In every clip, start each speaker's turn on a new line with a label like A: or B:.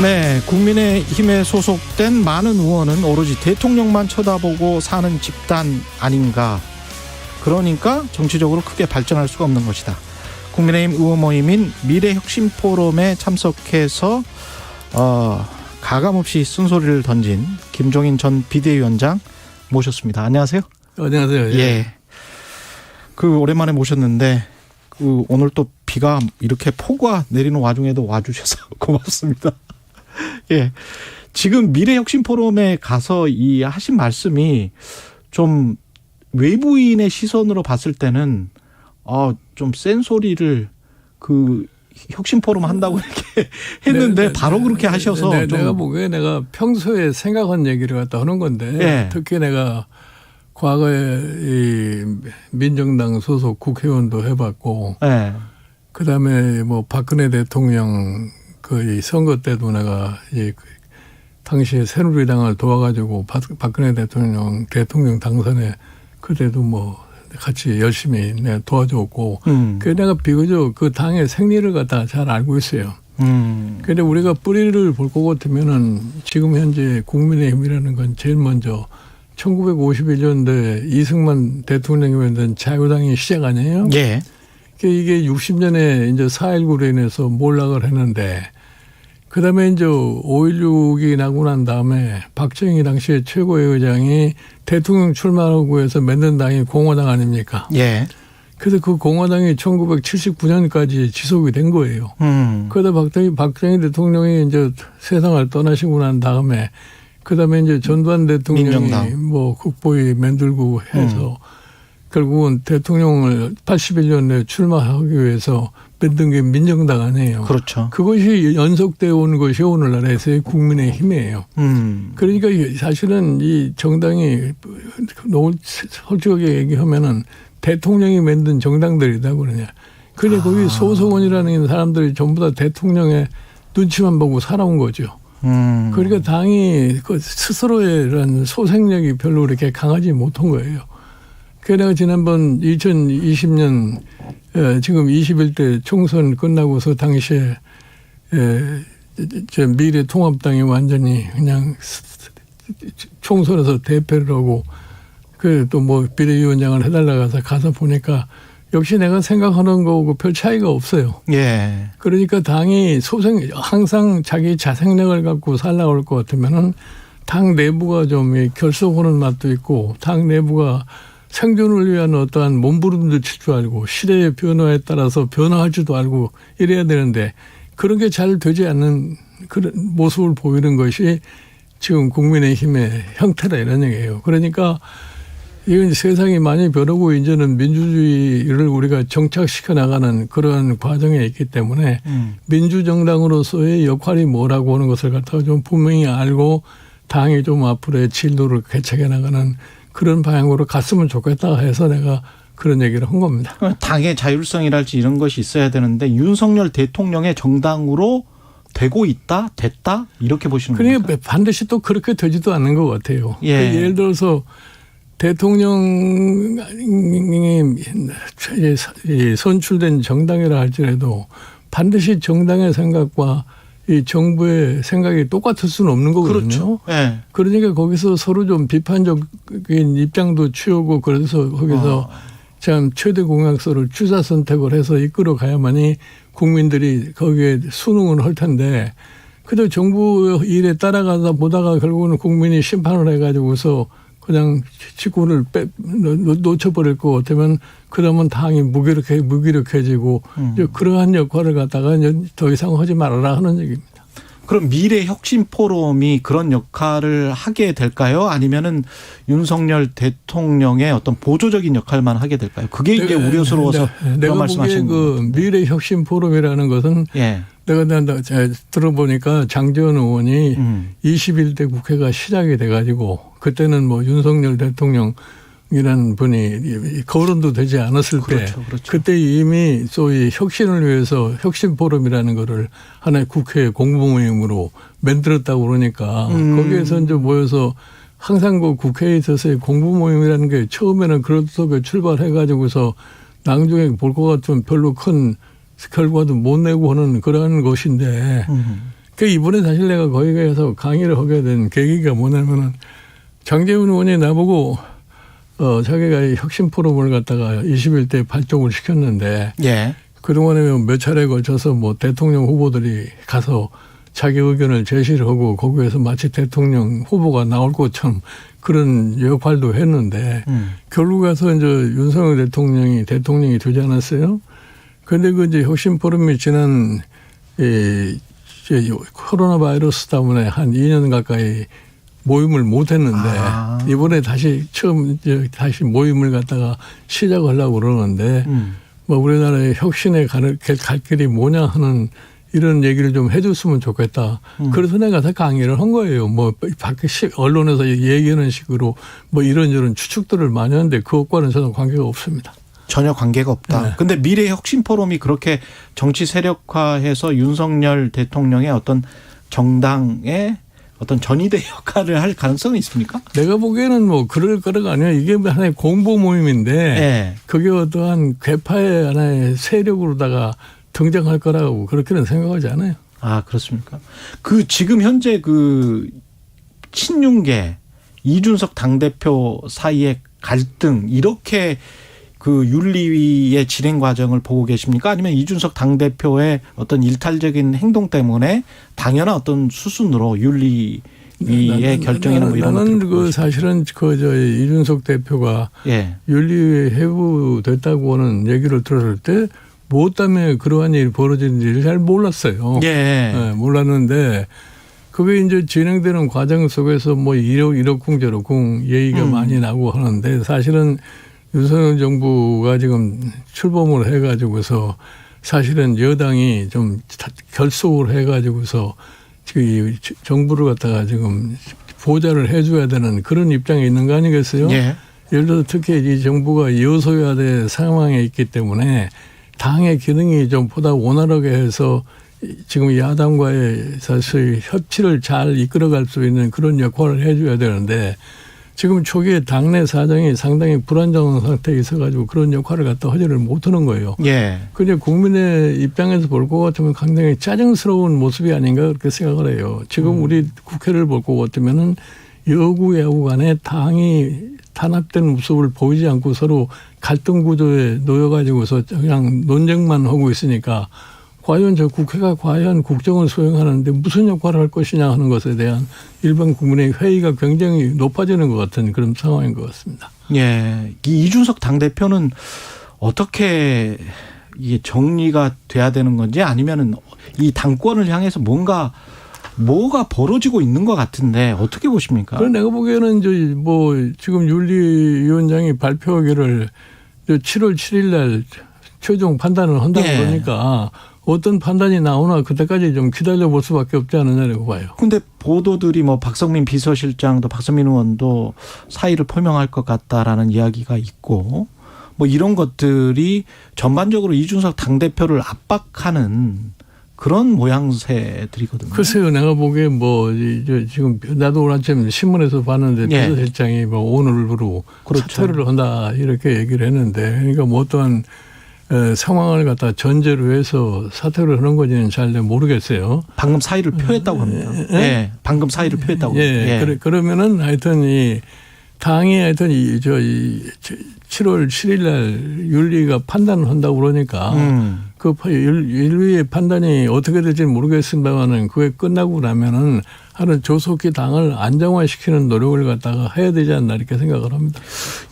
A: 네, 국민의힘에 소속된 많은 의원은 오로지 대통령만 쳐다보고 사는 집단 아닌가. 그러니까 정치적으로 크게 발전할 수가 없는 것이다. 국민의힘 의원 모임인 미래혁신포럼에 참석해서 가감없이 쓴소리를 던진 김종인 전 비대위원장 모셨습니다. 안녕하세요.
B: 안녕하세요.
A: 예. 오랜만에 모셨는데 오늘 또 비가 이렇게 폭우가 내리는 와중에도 와주셔서 고맙습니다. 예. 지금 미래혁신포럼에 가서 하신 말씀이 좀 외부인의 시선으로 봤을 때는 좀 센 소리를 혁신포럼 한다고 이렇게 했는데 바로 그렇게 하셔서
B: 내가 보기에 내가 평소에 생각한 얘기를 갖다 하는 건데
A: 예.
B: 특히 내가 과거에 이 민정당 소속 국회의원도 해봤고
A: 예. 그다음에
B: 박근혜 대통령 이 선거 때도 내가 당시에 새누리당을 도와가지고 박근혜 대통령 당선에 그때도 같이 열심히 내가 도와줬고 그래서 내가 비교적 그 당의 생리를 갖다 잘 알고 있어요. 그런데 우리가 뿌리를 볼 것 같으면은 지금 현재 국민의힘이라는 건 제일 먼저 1951년도에 이승만 대통령이 만든 자유당이 시작 아니에요?
A: 예.
B: 이게 60년에 이제 4.19로 인해서 몰락을 했는데 그다음에 이제 5.16이 나고 난 다음에 박정희 당시에 최고의 의장이 대통령 출마하고 해서 만든 당이 공화당 아닙니까?
A: 예.
B: 그래서 그 공화당이 1979년까지 지속이 된 거예요. 그러다 박정희 대통령이 이제 세상을 떠나시고 난 다음에 그다음에 이제 전두환 대통령이
A: 민정당.
B: 국보위 만들고 해서 결국은 대통령을 81년에 출마하기 위해서 만든 게 민정당 아니에요.
A: 그렇죠.
B: 그것이 연속되어 온 것이 오늘날에서의 국민의힘이에요. 그러니까 사실은 이 정당이 너무 솔직하게 얘기하면은 대통령이 만든 정당들이다 그러냐. 그래 거기 소속원이라는 사람들이 전부 다 대통령의 눈치만 보고 살아온 거죠. 그러니까 당이 스스로의 이런 소생력이 별로 그렇게 강하지 못한 거예요. 그래서 내가 지난번 2020년 지금 21대 총선 끝나고서 당시에 미래통합당이 완전히 그냥 총선에서 대패를 하고 또 비대위원장을 해달라고 가서 보니까 역시 내가 생각하는 거하고 별 차이가 없어요.
A: 예.
B: 그러니까 당이 항상 자기 자생력을 갖고 살라고 할 것 같으면은 당 내부가 좀 결속하는 맛도 있고 당 내부가 생존을 위한 어떠한 몸부림도 칠 줄 알고 시대의 변화에 따라서 변화할 줄도 알고 이래야 되는데 그런 게 잘 되지 않는 그런 모습을 보이는 것이 지금 국민의힘의 형태다 이런 얘기예요. 그러니까 이건 세상이 많이 변하고 이제는 민주주의를 우리가 정착시켜 나가는 그런 과정에 있기 때문에 민주정당으로서의 역할이 뭐라고 하는 것을 갖다가 좀 분명히 알고 당이 좀 앞으로의 진로를 개척해 나가는 그런 방향으로 갔으면 좋겠다 해서 내가 그런 얘기를 한 겁니다.
A: 당의 자율성이랄지 이런 것이 있어야 되는데 윤석열 대통령의 정당으로 되고 있다? 됐다? 이렇게 보시는 겁니까?
B: 그러니까 반드시 또 그렇게 되지도 않는 것 같아요.
A: 예.
B: 예를 들어서 대통령이 선출된 정당이라 할지라도 반드시 정당의 생각과 이 정부의 생각이 똑같을 수는 없는 거거든요.
A: 그렇죠. 네.
B: 그러니까 거기서 서로 좀 비판적인 입장도 취하고 그래서 거기서 참 최대 공약서를 주사 선택을 해서 이끌어 가야만이 국민들이 거기에 순응을 할 텐데 그래도 정부 일에 따라가다 보다가 결국은 국민이 심판을 해가지고서 그냥 직권을 놓쳐버릴 것 같으면 그러면 당이 무기력해지고 그러한 역할을 갖다가 더 이상 하지 말아라 하는 얘기입니다.
A: 그럼 미래혁신포럼이 그런 역할을 하게 될까요? 아니면은 윤석열 대통령의 어떤 보조적인 역할만 하게 될까요? 그게 이제 우려스러워서
B: 내가
A: 말씀하신
B: 보기에 미래혁신포럼이라는 것은
A: 예.
B: 내가 들어보니까 장제원 의원이 21대 국회가 시작이 돼가지고 그때는 윤석열 대통령이라는 분이 거론도 되지 않았을 때
A: 그렇죠.
B: 그때 이미 소위 혁신을 위해서 혁신포럼이라는 거를 하나의 국회 공보모임으로 만들었다고 그러니까 거기에서 이제 모여서 항상 그 국회에 있어서의 공보모임이라는 게 처음에는 그렇게 출발해가지고서 나중에 볼 것 같으면 별로 큰 결과도 못 내고 하는 그런 것인데 그 이번에 사실 내가 거기 가서 강의를 하게 된 계기가 뭐냐면은 장제훈 의원이 나보고 자기가 혁신 포럼을 갖다가 21대 발족을 시켰는데
A: 예.
B: 그동안에 몇 차례에 걸쳐서 뭐 대통령 후보들이 가서 자기 의견을 제시를 하고 거기에서 마치 대통령 후보가 나올 것처럼 그런 역할도 했는데 결국 가서 이제 윤석열 대통령이 되지 않았어요. 그런데 그 이제 혁신 포럼이 지난 코로나 바이러스 때문에 한 2년 가까이 모임을 못 했는데 이번에 다시 다시 모임을 갖다가 시작하려고 그러는데 뭐 우리나라의 혁신의 갈 길이 뭐냐 하는 이런 얘기를 좀 해줬으면 좋겠다. 그래서 내가 다 강의를 한 거예요. 뭐 밖에 언론에서 얘기하는 식으로 뭐 이런저런 추측들을 많이 하는데 그것과는 전혀 관계가 없습니다.
A: 전혀 관계가 없다.
B: 네.
A: 근데 미래 혁신 포럼이 그렇게 정치 세력화해서 윤석열 대통령의 어떤 정당의 어떤 전위대 역할을 할 가능성은 있습니까?
B: 내가 보기에는 뭐 그럴 거라가 아니라 이게 하나의 공보 모임인데
A: 네.
B: 그게 어떠한 괴파의 하나의 세력으로다가 등장할 거라고 그렇게는 생각하지 않아요.
A: 아, 그렇습니까? 그 지금 현재 그 친윤계 이준석 당대표 사이의 갈등 이렇게 그 윤리위의 진행 과정을 보고 계십니까? 아니면 이준석 당대표의 어떤 일탈적인 행동 때문에 당연한 어떤 수순으로 윤리위의 결정이나 뭐 이런
B: 나는
A: 것들을
B: 그 사실은 이준석 대표가
A: 예.
B: 윤리위에 해부됐다고는 얘기를 들었을 때 무엇 때문에 그러한 일이 벌어지는지를 잘 몰랐어요.
A: 예.
B: 네, 몰랐는데 그게 이제 진행되는 과정 속에서 뭐 이러쿵 저러쿵 얘기가 많이 나고 하는데 사실은 윤석열 정부가 지금 출범을 해가지고서 사실은 여당이 좀 결속을 해가지고서 지금 정부를 갖다가 지금 보좌를 해줘야 되는 그런 입장에 있는 거 아니겠어요?
A: 예.
B: 예를 들어 특히 이 정부가 여소야 될 상황에 있기 때문에 당의 기능이 좀 보다 원활하게 해서 지금 야당과의 사실 협치를 잘 이끌어갈 수 있는 그런 역할을 해줘야 되는데 지금 초기에 당내 사정이 상당히 불안정한 상태에 있어가지고 그런 역할을 갖다 하지를 못하는 거예요.
A: 예.
B: 그냥 국민의 입장에서 볼 것 같으면 굉장히 짜증스러운 모습이 아닌가 그렇게 생각을 해요. 지금 우리 국회를 볼 것 같으면은 여구 야구 간에 당이 탄압된 모습을 보이지 않고 서로 갈등 구조에 놓여가지고서 그냥 논쟁만 하고 있으니까 과연 저 국회가 과연 국정을 수행하는데 무슨 역할을 할 것이냐 하는 것에 대한 일반 국민의 회의가 굉장히 높아지는 것 같은 그런 상황인 것 같습니다.
A: 예. 이 이준석 당대표는 어떻게 이게 정리가 돼야 되는 건지 아니면은 이 당권을 향해서 뭐가 벌어지고 있는 것 같은데 어떻게 보십니까?
B: 그래 내가 보기에는 이제 뭐 지금 윤리위원장이 발표하기를 7월 7일 날 최종 판단을 한다고
A: 예.
B: 그러니까 어떤 판단이 나오나 그때까지 좀 기다려 볼 수밖에 없지 않느냐고 봐요.
A: 근데 보도들이 뭐 박성민 비서실장도 박성민 의원도 사의를 표명할 것 같다라는 이야기가 있고 뭐 이런 것들이 전반적으로 이준석 당대표를 압박하는 그런 모양새들이거든요.
B: 글쎄요, 내가 보기에 뭐 지금 나도 오늘 아침 신문에서 봤는데
A: 예.
B: 비서실장이 뭐 오늘부로
A: 그렇죠.
B: 사퇴를 한다 이렇게 얘기를 했는데 그러니까 뭐 어떠한 상황을 갖다 전제로 해서 사퇴를 하는 건지는 잘 모르겠어요.
A: 방금 사의를 표했다고 합니다. 예. 방금 사의를 표했다고 합니다.
B: 예. 그러면은 하여튼 이 당이 하여튼 7월 7일 날 윤리가 판단을 한다고 그러니까 그 윤리의 판단이 어떻게 될지는 모르겠습니다만은 그게 끝나고 나면은 하는 조속히 당을 안정화시키는 노력을 갖다가 해야 되지 않나 이렇게 생각을 합니다.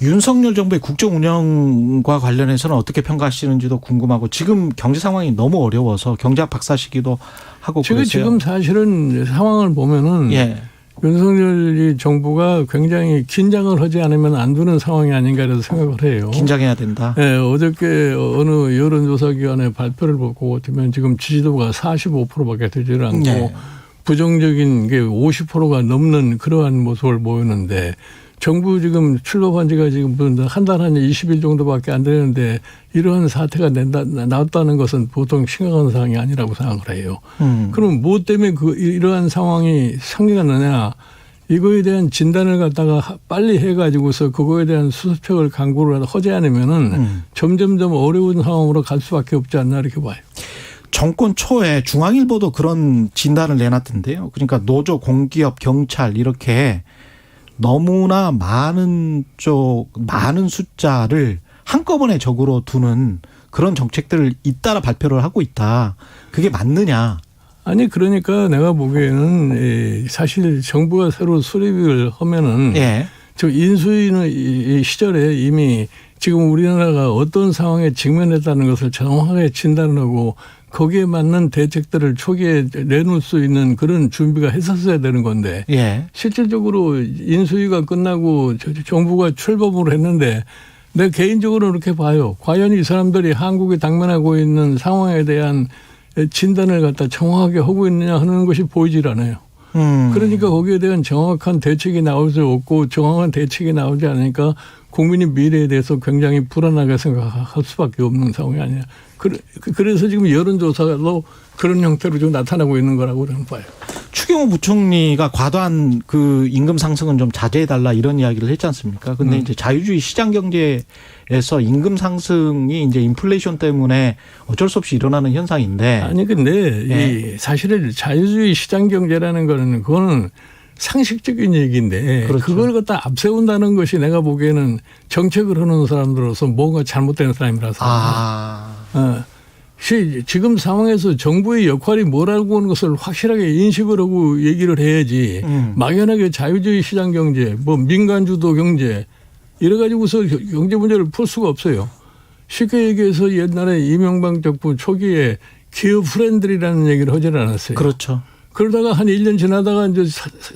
A: 윤석열 정부의 국정 운영과 관련해서는 어떻게 평가하시는지도 궁금하고 지금 경제 상황이 너무 어려워서 경제학 박사시기도 하고 그러세요.
B: 지금 사실은 상황을 보면은
A: 예.
B: 윤석열 정부가 굉장히 긴장을 하지 않으면 안 되는 상황이 아닌가 해서 생각을 해요.
A: 긴장해야 된다.
B: 네, 어저께 어느 여론조사기관의 발표를 보고 보면 지금 지지도가 45%밖에 되지 않고
A: 네.
B: 부정적인 게 50%가 넘는 그러한 모습을 보이는데 정부 지금 출범한 지가 지금 한 달 한 20일 정도밖에 안 되는데 이러한 사태가 나왔다는 것은 보통 심각한 상황이 아니라고 생각을 해요. 그럼 무엇 때문에 이러한 상황이 생겨나느냐 이거에 대한 진단을 갖다가 빨리 해가지고서 그거에 대한 수습책을 강구를 하지 않으면은 점점점 어려운 상황으로 갈 수밖에 없지 않나 이렇게 봐요.
A: 정권 초에 중앙일보도 그런 진단을 내놨던데요. 그러니까 노조, 공기업, 경찰 이렇게 너무나 많은 숫자를 한꺼번에 적으로 두는 그런 정책들을 잇따라 발표를 하고 있다. 그게 맞느냐?
B: 아니 그러니까 내가 보기에는 사실 정부가 새로 수립을 하면은
A: 예.
B: 저 인수위 시절에 이미 지금 우리나라가 어떤 상황에 직면했다는 것을 정확하게 진단을 하고 거기에 맞는 대책들을 초기에 내놓을 수 있는 그런 준비가 했었어야 되는 건데
A: 예.
B: 실질적으로 인수위가 끝나고 정부가 출범을 했는데 내 개인적으로 그렇게 봐요. 과연 이 사람들이 한국이 당면하고 있는 상황에 대한 진단을 갖다 정확하게 하고 있느냐 하는 것이 보이질 않아요. 그러니까 거기에 대한 정확한 대책이 나올 수 없고 정확한 대책이 나오지 않으니까 국민의 미래에 대해서 굉장히 불안하게 생각할 수밖에 없는 상황이 아니냐. 그래서 지금 여론조사도 그런 형태로 좀 나타나고 있는 거라고 저는 봐요.
A: 추경호 부총리가 과도한 그 임금 상승은 좀 자제해달라 이런 이야기를 했지 않습니까? 근데 이제 자유주의 시장 경제에서 임금 상승이 이제 인플레이션 때문에 어쩔 수 없이 일어나는 현상인데.
B: 아니, 근데 이 사실은 자유주의 시장 경제라는 거는 그거는 상식적인 얘기인데
A: 그렇죠.
B: 그걸 갖다 앞세운다는 것이 내가 보기에는 정책을 하는 사람들로서 뭔가 잘못된 사람이라서. 지금 상황에서 정부의 역할이 뭐라고 하는 것을 확실하게 인식을 하고 얘기를 해야지 막연하게 자유주의 시장 경제, 뭐 민간주도 경제 이래 가지고서 경제 문제를 풀 수가 없어요. 쉽게 얘기해서 옛날에 이명박 정부 초기에 기업 프렌들이라는 얘기를 하지 않았어요.
A: 그렇죠.
B: 그러다가 한 1년 지나다가 이제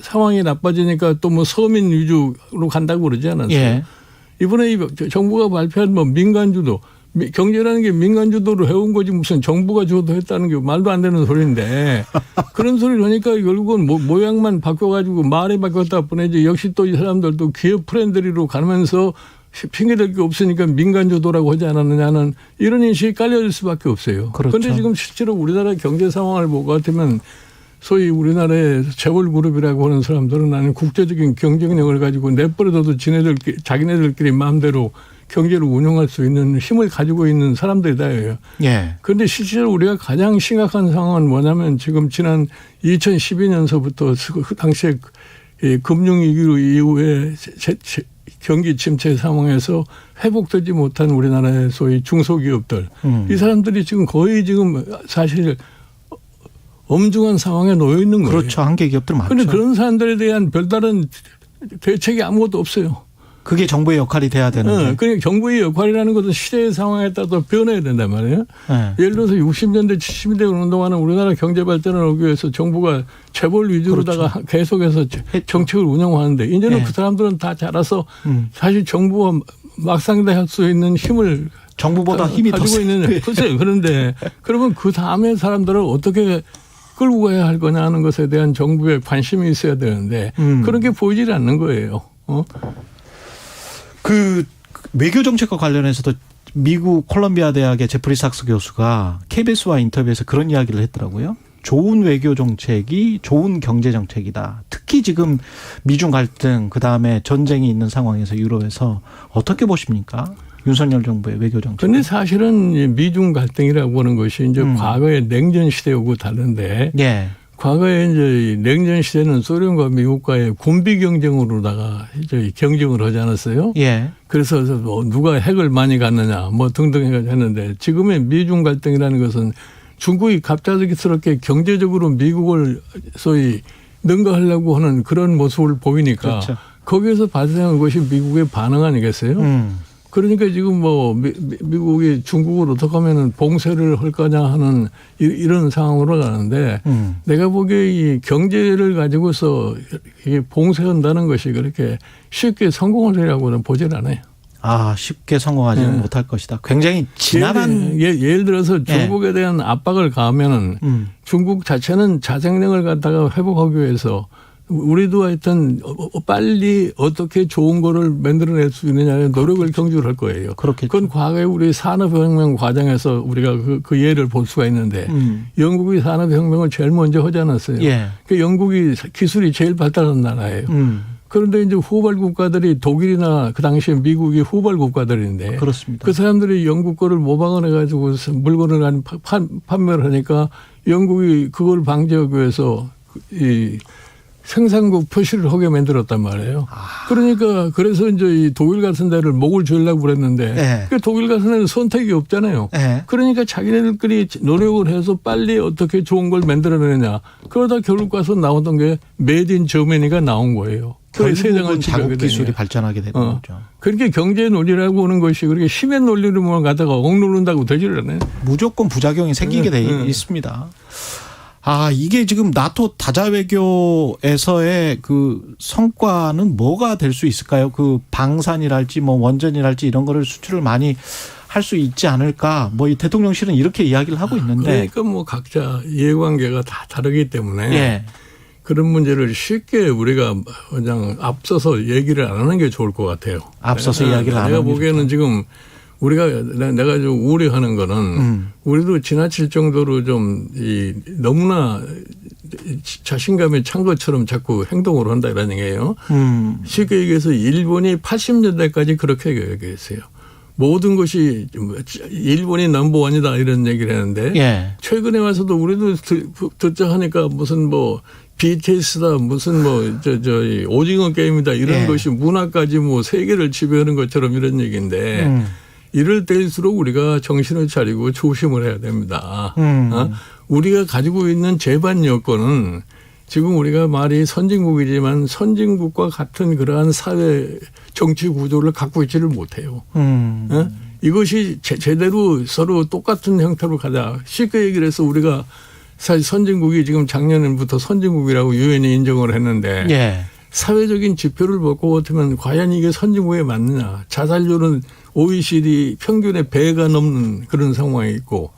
B: 상황이 나빠지니까 또 뭐 서민 위주로 간다고 그러지 않았어요.
A: 예.
B: 이번에 정부가 발표한 뭐 민간주도 경제라는 게 민간주도로 해온 거지 무슨 정부가 주도했다는 게 말도 안 되는 소리인데 그런 소리를 하니까 결국은 모양만 바뀌어가지고 말이 바뀌었다 뿐이지 역시 또 이 사람들도 기업 프렌들리로 가면서 핑계댈 게 없으니까 민간주도라고 하지 않았느냐는 이런 인식이 깔려질 수밖에 없어요. 그런데
A: 그렇죠.
B: 지금 실제로 우리나라 경제 상황을 보고 같으면 소위 우리나라의 재벌그룹이라고 하는 사람들은 나는 국제적인 경쟁력을 가지고 내버려둬도 자기네들끼리 마음대로 경제를 운영할 수 있는 힘을 가지고 있는 사람들이다예요.
A: 예.
B: 그런데 실제로 우리가 가장 심각한 상황은 뭐냐면 지금 지난 2012년서부터 그 당시에 금융위기 이후에 경기 침체 상황에서 회복되지 못한 우리나라의 소위 중소기업들 이 사람들이 지금 거의 지금 사실 엄중한 상황에 놓여 있는 거예요.
A: 그렇죠. 한계 기업들 많죠.
B: 그런데 그런 사람들에 대한 별다른 대책이 아무것도 없어요.
A: 그게 정부의 역할이 돼야 되는데.
B: 그러니까 정부의 역할이라는 것은 시대의 상황에 따라서 변해야 된단 말이에요.
A: 네.
B: 예를 들어서 60년대 70년대 그런 동안은 우리나라 경제 발전을 하기 위해서 정부가 재벌 위주로다가
A: 그렇죠.
B: 계속해서 정책을 운영하는데 이제는
A: 네.
B: 그 사람들은 다 자라서 사실 정부와 막상대할 수 있는 힘을
A: 정부보다 힘이 더
B: 가지고 있는 글쎄요. 그런데 그러면 그 다음에 사람들을 어떻게 끌고 가야 할 거냐 하는 것에 대한 정부의 관심이 있어야 되는데 그런 게 보이질 않는 거예요.
A: 그 외교 정책과 관련해서도 미국 콜롬비아 대학의 제프리 삭스 교수가 KBS와 인터뷰에서 그런 이야기를 했더라고요. 좋은 외교 정책이 좋은 경제 정책이다. 특히 지금 미중 갈등 그다음에 전쟁이 있는 상황에서 유럽에서 어떻게 보십니까? 윤석열 정부의 외교 정책.
B: 그런데 사실은 미중 갈등이라고 하는 것이 이제 과거의 냉전 시대하고 다른데
A: 예.
B: 과거에 이제 냉전 시대는 소련과 미국과의 군비 경쟁으로다가 이제 경쟁을 하지 않았어요?
A: 예.
B: 그래서 뭐 누가 핵을 많이 갖느냐 뭐 등등 했는데 지금의 미중 갈등이라는 것은 중국이 갑작스럽게 경제적으로 미국을 소위 능가하려고 하는 그런 모습을 보이니까
A: 그렇죠.
B: 거기에서 발생한 것이 미국의 반응 아니겠어요? 그러니까 지금 뭐 미국이 중국을 어떻게 하면 봉쇄를 할 거냐 하는 이런 상황으로 가는데 내가 보기에 이 경제를 가지고서 봉쇄한다는 것이 그렇게 쉽게 성공하리라고는 보질 않아요.
A: 아, 쉽게 성공하지는 못할 것이다. 굉장히 지난한
B: 예를 들어서 중국에 대한 압박을 가하면은 중국 자체는 자생력을 갖다가 회복하기 위해서 우리도 하여튼 빨리 어떻게 좋은 거를 만들어낼 수 있느냐에 노력을 경주를 할 거예요.
A: 그렇겠죠.
B: 그건 과거에 우리 산업혁명 과정에서 우리가 그 예를 볼 수가 있는데 영국이 산업혁명을 제일 먼저 하지 않았어요.
A: 예.
B: 그 영국이 기술이 제일 발달한 나라예요. 그런데 이제 후발 국가들이 독일이나 그 당시에 미국이 후발 국가들인데
A: 그렇습니다.
B: 그 사람들이 영국 거를 모방을 해가지고 물건을 판매를 하니까 영국이 그걸 방지하기 위해서 이 생산국 표시를 하게 만들었단 말이에요. 그러니까 그래서 이제 이 독일 같은 데를 목을 조이려고 그랬는데
A: 네.
B: 그 독일 같은 데는 선택이 없잖아요.
A: 네.
B: 그러니까 자기네들끼리 노력을 해서 빨리 어떻게 좋은 걸 만들어내느냐. 그러다 결국 가서 나오던 게 메이드 인 저머니가 나온 거예요.
A: 결국은 자국 기술이 발전하게 되는 거죠.
B: 그렇게 경제 논리라고 하는 것이 그렇게 힘의 논리로만 가다가 억누른다고 되지를 않아요.
A: 무조건 부작용이 생기게 돼 있습니다. 이게 지금 나토 다자 외교에서의 그 성과는 뭐가 될 수 있을까요? 그 방산이랄지 뭐 원전이랄지 이런 거를 수출을 많이 할 수 있지 않을까? 뭐 이 대통령실은 이렇게 이야기를 하고 있는데.
B: 그러니까 뭐 각자 이해관계가 다 다르기 때문에
A: 예. 그런
B: 그런 문제를 쉽게 우리가 그냥 앞서서 얘기를 안 하는 게 좋을 것 같아요.
A: 앞서서 이야기를 안 하는
B: 내가
A: 게
B: 보기에는
A: 좋다.
B: 지금 우리가 내가 좀 우려하는 거는 우리도 지나칠 정도로 좀 너무나 자신감에 찬 것처럼 자꾸 행동을 한다 이런 얘기예요. 쉽게 얘기해서 일본이 80년대까지 그렇게 얘기했어요. 모든 것이 일본이 넘버원이다 이런 얘기를 했는데
A: 예.
B: 최근에 와서도 우리도 듣자 하니까 무슨 뭐 BTS다 무슨 뭐 오징어 게임이다 이런
A: 예.
B: 것이 문화까지 뭐 세계를 지배하는 것처럼 이런 얘기인데 이럴 때일수록 우리가 정신을 차리고 조심을 해야 됩니다. 우리가 가지고 있는 제반 여건은 지금 우리가 말이 선진국이지만 선진국과 같은 그러한 사회 정치 구조를 갖고 있지를 못해요. 이것이 제대로 서로 똑같은 형태로 가자. 쉽게 얘기를 해서 우리가 사실 선진국이 지금 작년부터 선진국이라고 유엔이 인정을 했는데
A: 예.
B: 사회적인 지표를 보고 같으면 과연 이게 선진국에 맞느냐. 자살률은 OECD 평균의 배가 넘는 그런 상황이 있고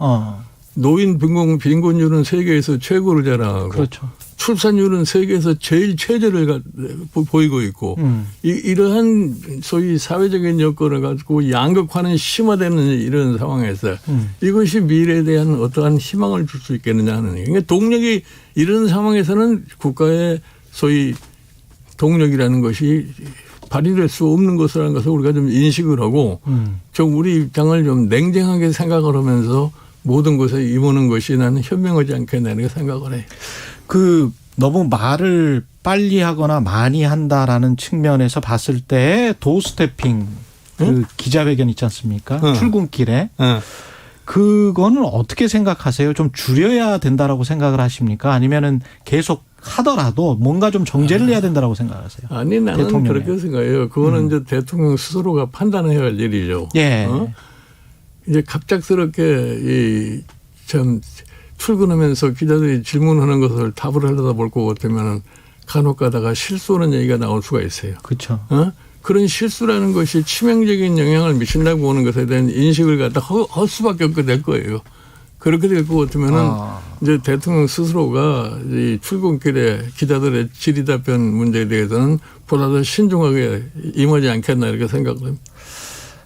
B: 노인 빈곤율은 세계에서 최고를 자랑하고
A: 그렇죠.
B: 출산율은 세계에서 제일 최저를 보이고 있고 이러한 소위 사회적인 여건을 가지고 양극화는 심화되는 이런 상황에서 이것이 미래에 대한 어떠한 희망을 줄 수 있겠느냐 하는 얘기예요. 그러니까 동력이 이런 상황에서는 국가의 소위 동력이라는 것이 발휘될 수 없는 것이라는 것을 우리가 좀 인식을 하고 좀 우리 입장을 좀 냉정하게 생각을 하면서 모든 것에 임하는 것이 나는 현명하지 않겠나 이렇게 생각을 해요.
A: 너무 말을 빨리 하거나 많이 한다라는 측면에서 봤을 때 도스태핑 기자회견 있지 않습니까? 출근길에. 그거는 어떻게 생각하세요? 좀 줄여야 된다라고 생각을 하십니까? 아니면은 계속 하더라도 뭔가 좀 정제를 해야 된다라고 생각하세요?
B: 아니 나는
A: 대통령에.
B: 그렇게 생각해요. 그거는 이제 대통령 스스로가 판단해야 할 일이죠.
A: 예.
B: 이제 갑작스럽게 참 출근하면서 기자들이 질문하는 것을 답을 하려다 볼 것 같으면 간혹 가다가 실수하는 얘기가 나올 수가 있어요.
A: 그렇죠.
B: 그런 실수라는 것이 치명적인 영향을 미친다고 보는 것에 대한 인식을 갖다 할 수밖에 없게 될 거예요. 그렇게 될 것 같으면은 이제 대통령 스스로가 이 출근길에 기자들의 질의답변 문제에 대해서는 보다 더 신중하게 임하지 않겠나 이렇게 생각을 합니다.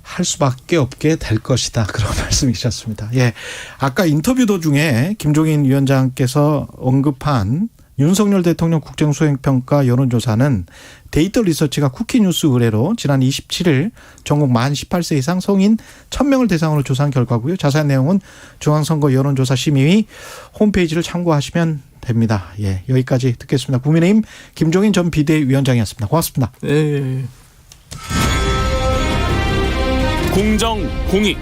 A: 할 수밖에 없게 될 것이다. 그런 말씀이셨습니다. 예. 아까 인터뷰 도중에 김종인 위원장께서 언급한 윤석열 대통령 국정수행평가 여론조사는 데이터 리서치가 쿠키뉴스 의뢰로 지난 27일 전국 만 18세 이상 성인 1000명을 대상으로 조사한 결과고요. 자세한 내용은 중앙선거 여론조사 심의위 홈페이지를 참고하시면 됩니다. 예, 여기까지 듣겠습니다. 국민의힘 김종인 전 비대위원장이었습니다. 고맙습니다.
B: 네.
C: 공정, 공익,